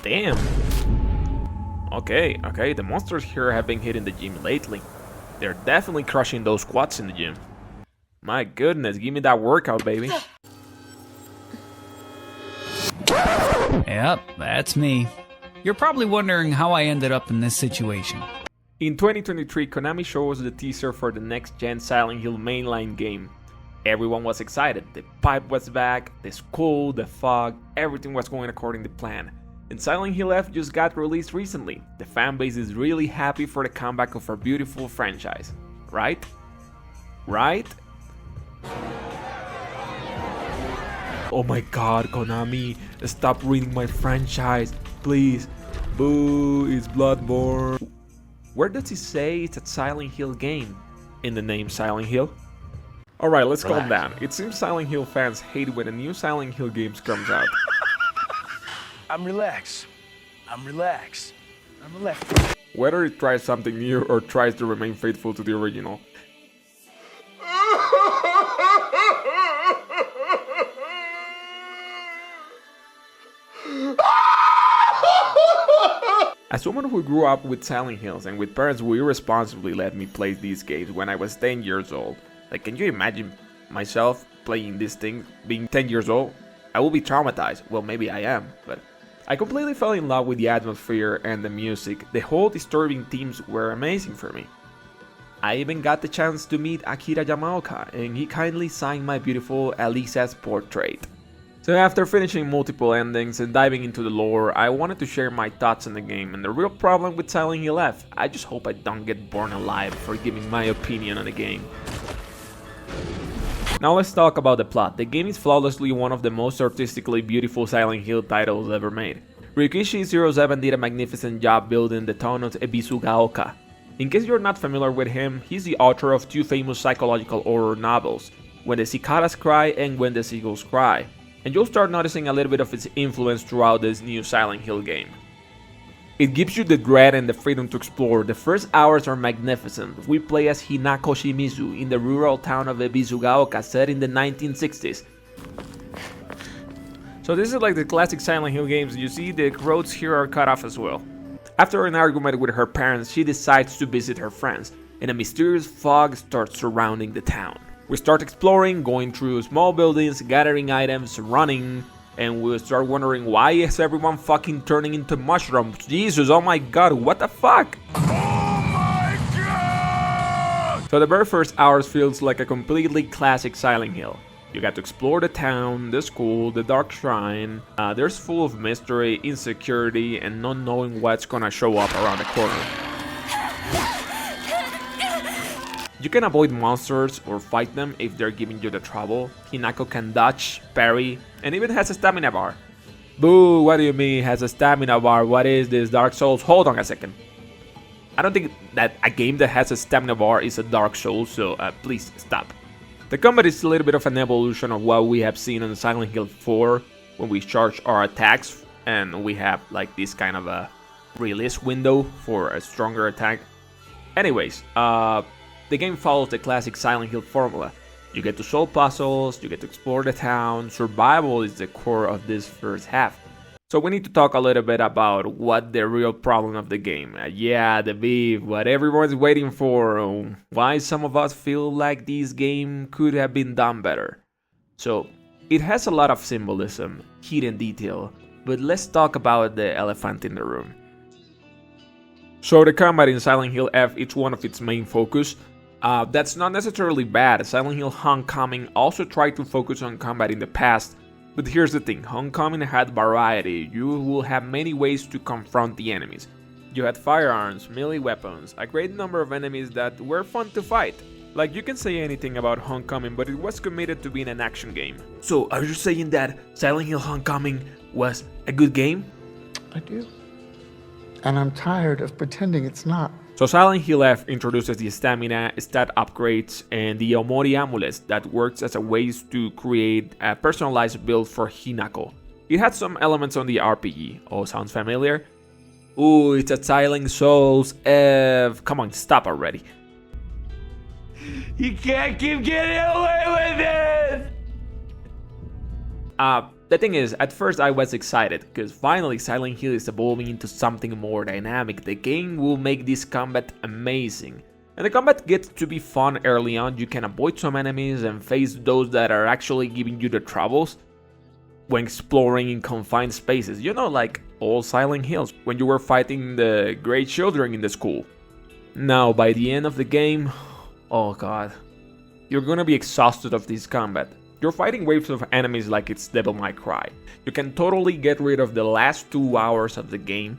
Damn. Okay, the monsters here have been hitting the gym lately. They're definitely crushing those squats in the gym. My goodness, give me that workout, baby. Yep, that's me. You're probably wondering how I ended up in this situation. In 2023, Konami showed us the teaser for the next-gen Silent Hill mainline game. Everyone was excited. The pipe was back, the skull, the fog, everything was going according to plan. And SilentHillf just got released recently. The fanbase is really happy for the comeback of our beautiful franchise. Right? Right? Oh my god, Konami, stop reading my franchise, please. Boo, it's Bloodborne. Where does it say it's a Silent Hill game? In the name Silent Hill? Alright, let's calm down. It seems Silent Hill fans hate when a new Silent Hill game comes out. I'm relaxed. Whether it tries something new or tries to remain faithful to the original. As someone who grew up with Silent Hills and with parents who irresponsibly let me play these games when I was 10 years old, like, can you imagine myself playing this thing being 10 years old? I will be traumatized. Well, maybe I am, but I completely fell in love with the atmosphere and the music. The whole disturbing themes were amazing for me. I even got the chance to meet Akira Yamaoka, and he kindly signed my beautiful Alisa's portrait. So after finishing multiple endings and diving into the lore, I wanted to share my thoughts on the game and the real problem with SilentHillf. I just hope I don't get burned alive for giving my opinion on the game. Now let's talk about the plot. The game is flawlessly one of the most artistically beautiful Silent Hill titles ever made. Ryukishi07 did a magnificent job building the town of Ebisugaoka. In case you're not familiar with him, he's the author of two famous psychological horror novels, When the Cicadas Cry and When the Seagulls Cry, and you'll start noticing a little bit of its influence throughout this new Silent Hill game. It gives you the dread and the freedom to explore. The first hours are magnificent. We play as Hinako Shimizu in the rural town of Ebisugaoka set in the 1960s. So this is like the classic Silent Hill games. You see the roads here are cut off as well. After an argument with her parents, she decides to visit her friends, and a mysterious fog starts surrounding the town. We start exploring, going through small buildings, gathering items, running, and we start wondering, why is everyone fucking turning into mushrooms? Jesus, oh my god, what the fuck? Oh my god! So the very first hours feels like a completely classic Silent Hill. You got to explore the town, the school, the dark shrine. There's full of mystery, insecurity, and not knowing what's gonna show up around the corner. You can avoid monsters or fight them if they're giving you the trouble. Hinako can dodge, parry, and even has a stamina bar. Boo, what do you mean has a stamina bar? What is this, Dark Souls? Hold on a second. I don't think that a game that has a stamina bar is a Dark Souls, so please stop. The combat is a little bit of an evolution of what we have seen on Silent Hill 4 when we charge our attacks and we have like this kind of a release window for a stronger attack. Anyways, the game follows the classic Silent Hill formula. You get to solve puzzles, you get to explore the town, survival is the core of this first half. So we need to talk a little bit about what the real problem of the game. Yeah, the beef, what everyone's waiting for, why some of us feel like this game could have been done better. So, it has a lot of symbolism, hidden detail, but let's talk about the elephant in the room. So the combat in Silent Hill F is one of its main focus. That's not necessarily bad. Silent Hill Homecoming also tried to focus on combat in the past, but here's the thing, Homecoming had variety. You will have many ways to confront the enemies. You had firearms, melee weapons, a great number of enemies that were fun to fight. Like, you can say anything about Homecoming, but it was committed to being an action game. So are you saying that Silent Hill Homecoming was a good game? I do. And I'm tired of pretending it's not. So Silent Hill F introduces the stamina, stat upgrades, and the Omori amulets that works as a ways to create a personalized build for Hinako. It had some elements on the RPG. Oh, sounds familiar? Ooh, it's a Silent Souls F. Come on, stop already. You can't keep getting away with it! The thing is, at first I was excited, because finally Silent Hill is evolving into something more dynamic. The game will make this combat amazing. And the combat gets to be fun early on. You can avoid some enemies and face those that are actually giving you the troubles when exploring in confined spaces. You know, like all Silent Hills, when you were fighting the great children in the school. Now, by the end of the game, oh god, you're gonna be exhausted of this combat. You're fighting waves of enemies like it's Devil May Cry. You can totally get rid of the last 2 hours of the game,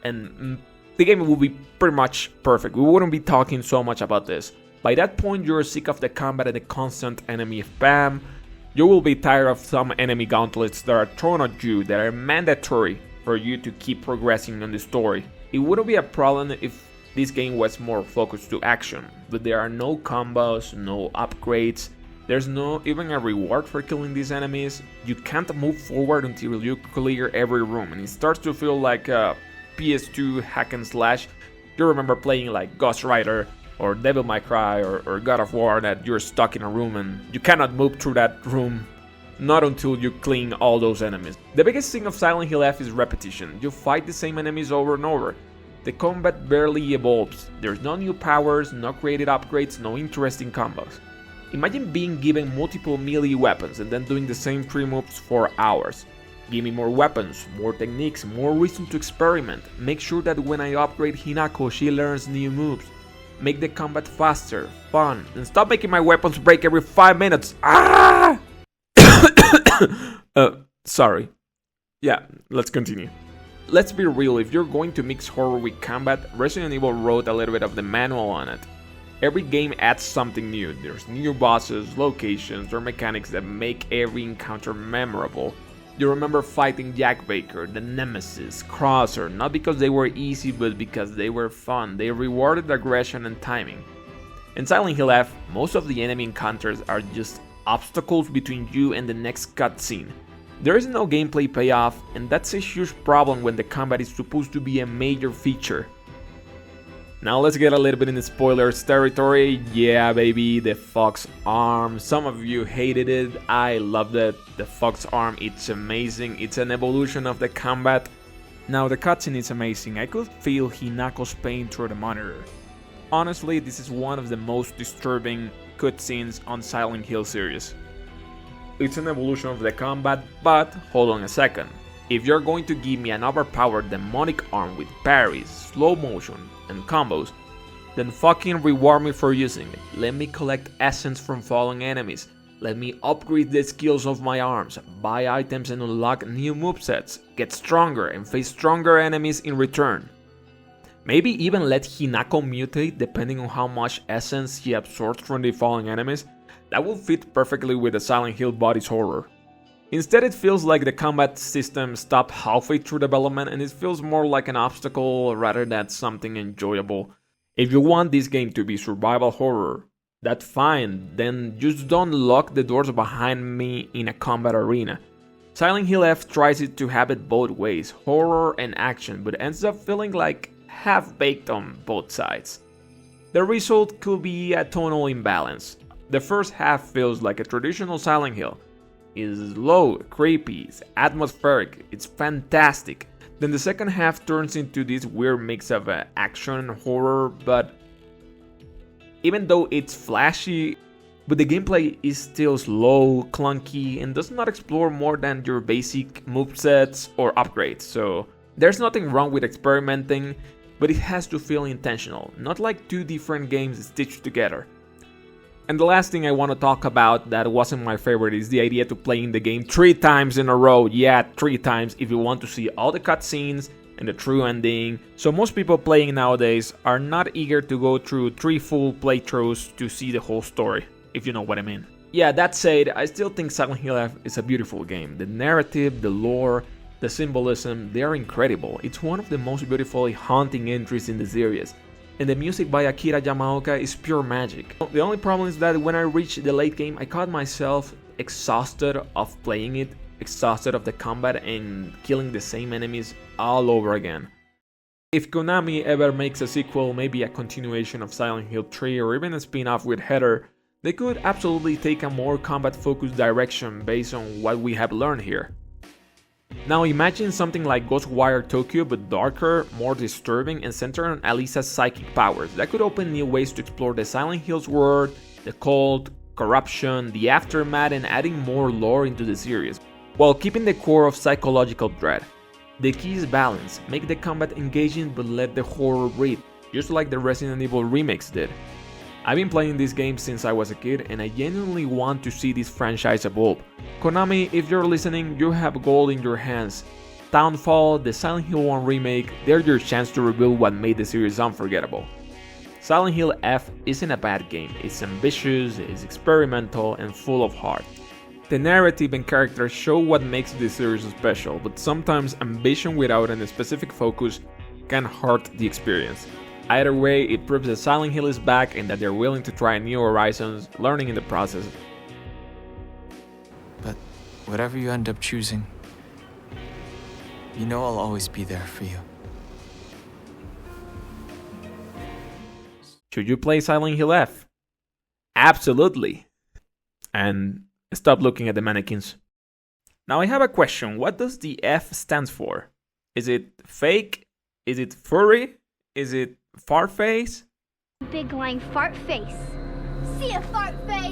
and the game will be pretty much perfect. We wouldn't be talking so much about this. By that point, you're sick of the combat and the constant enemy spam. You will be tired of some enemy gauntlets that are thrown at you that are mandatory for you to keep progressing on the story. It wouldn't be a problem if this game was more focused to action, but there are no combos, no upgrades. There's no even a reward for killing these enemies. You can't move forward until you clear every room, and it starts to feel like a PS2 hack and slash. You remember playing like Ghost Rider or Devil May Cry or God of War, that you're stuck in a room and you cannot move through that room, not until you clean all those enemies. The biggest thing of Silent Hill F is repetition. You fight the same enemies over and over. The combat barely evolves. There's no new powers, no created upgrades, no interesting combos. Imagine being given multiple melee weapons and then doing the same 3 moves for hours. Give me more weapons, more techniques, more reason to experiment. Make sure that when I upgrade Hinako, she learns new moves. Make the combat faster, fun, and stop making my weapons break every 5 minutes. Ah! Sorry. Yeah, let's continue. Let's be real, if you're going to mix horror with combat, Resident Evil wrote a little bit of the manual on it. Every game adds something new. There's new bosses, locations, or mechanics that make every encounter memorable. You remember fighting Jack Baker, the Nemesis, Crosser, not because they were easy, but because they were fun. They rewarded aggression and timing. In Silent Hill F, most of the enemy encounters are just obstacles between you and the next cutscene. There is no gameplay payoff, and that's a huge problem when the combat is supposed to be a major feature. Now let's get a little bit in the spoilers territory. Yeah baby, the fox arm. Some of you hated it, I loved it. The fox arm, it's amazing. It's an evolution of the combat. Now the cutscene is amazing. I could feel Hinako's pain through the monitor. Honestly, this is one of the most disturbing cutscenes on Silent Hill series. It's an evolution of the combat, but hold on a second. If you're going to give me an overpowered demonic arm with parries, slow motion, and combos, then fucking reward me for using it. Let me collect essence from fallen enemies. Let me upgrade the skills of my arms, buy items and unlock new movesets, get stronger and face stronger enemies in return. Maybe even let Hinako mutate depending on how much essence he absorbs from the fallen enemies. That will fit perfectly with the Silent Hill body's horror. Instead, it feels like the combat system stopped halfway through development and it feels more like an obstacle rather than something enjoyable. If you want this game to be survival horror, that's fine, then just don't lock the doors behind me in a combat arena. Silent Hill F tries it to have it both ways, horror and action, but ends up feeling like half-baked on both sides. The result could be a tonal imbalance. The first half feels like a traditional Silent Hill. It's low, creepy, it's atmospheric, it's fantastic. Then the second half turns into this weird mix of action and horror, but even though it's flashy, but the gameplay is still slow, clunky, and does not explore more than your basic movesets or upgrades, so there's nothing wrong with experimenting, but it has to feel intentional, not like 2 different games stitched together. And the last thing I want to talk about that wasn't my favorite is the idea to playing the game 3 times in a row. Yeah, 3 times if you want to see all the cutscenes and the true ending. So most people playing nowadays are not eager to go through 3 full playthroughs to see the whole story, if you know what I mean. Yeah, that said, I still think Silent Hill F is a beautiful game. The narrative, the lore, the symbolism, they are incredible. It's one of the most beautifully haunting entries in the series. And the music by Akira Yamaoka is pure magic. The only problem is that when I reached the late game, I caught myself exhausted of playing it, exhausted of the combat and killing the same enemies all over again. If Konami ever makes a sequel, maybe a continuation of Silent Hill 3 or even a spin-off with Heather, they could absolutely take a more combat-focused direction based on what we have learned here. Now imagine something like Ghostwire Tokyo but darker, more disturbing, and centered on Alisa's psychic powers. That could open new ways to explore the Silent Hills world, the cult, corruption, the aftermath, and adding more lore into the series, while keeping the core of psychological dread. The key is balance, make the combat engaging but let the horror breathe, just like the Resident Evil remakes did. I've been playing this game since I was a kid and I genuinely want to see this franchise evolve. Konami, if you're listening, you have gold in your hands. Downfall, the Silent Hill 1 remake, they're your chance to reveal what made the series unforgettable. Silent Hill F isn't a bad game, it's ambitious, it's experimental, and full of heart. The narrative and characters show what makes this series special, but sometimes ambition without a specific focus can hurt the experience. Either way, it proves that Silent Hill is back and that they're willing to try new horizons, learning in the process. But whatever you end up choosing, you know I'll always be there for you. Should you play Silent Hill F? Absolutely. And stop looking at the mannequins. Now I have a question. What does the F stand for? Is it fake? Is it furry? Is it fart face? Big lying fart face. See a fart face?